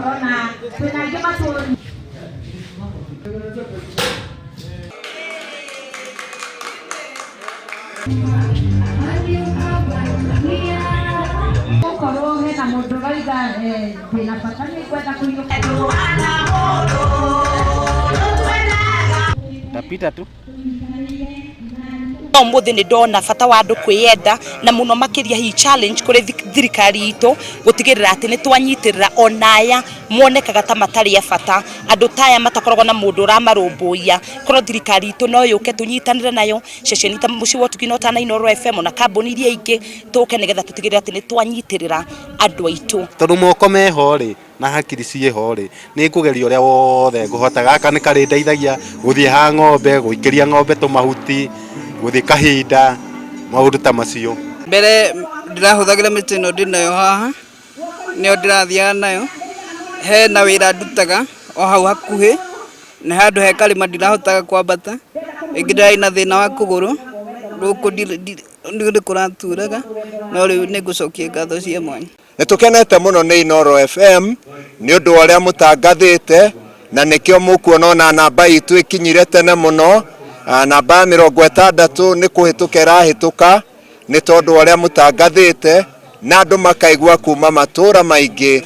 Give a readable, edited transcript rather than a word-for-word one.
corona tunaingia matũũri korwo hena mũndũ raiga ndĩna bata nĩ kwenda kũinũka tapita tu Umuthi ni ndona bata wa andu kwiyenda na muno makiria hi challenge kuri thirikari itu gutigirira ati ni twanyitirira onaya muonekaga ta matari ya bata andu taya matakoragwo na mundu uramarumbuia koro thirikari itu no yuke tunyitanire nayo Ceceni ta muci wotu kinota na iNooro FM na kambuni iria ingi tuke nigetha tutigirira ati ni twanyitirira andu aitu tondu moko meho ri na hakiri cieho ri ni kugeria uria wothe nguhota gaka ni kari ndeithagia guthii ha ng'ombe guikiria ng'ombe tumahuti guthii kahinda maundu ta macio mbere ndirahuthagira mĩtĩ ĩno ndinayo haha nĩyo ndĩrathiaga nayo he na wĩra ndutaga o hau hakuhĩ na handũ he karĩma ndirahotaga kwambata rĩngĩ ndĩrarĩ na thĩna wa kũgũrũ gũkũ ndĩ kũraturaga no rĩu nĩ ngũcokia ngatho cia mwanya. Nĩtũkenete mũno nĩ iNooro FM nĩ ũndũ ũrĩa mũtangathĩte na nĩkĩo mũkuona na namba itũ ĩkinyire tene mũno namba 60 nĩ kũhĩtũka ĩrahĩtũka nĩ tondũ ũrĩa mũtangathĩte na andũ makaigua kuma matũra maingĩ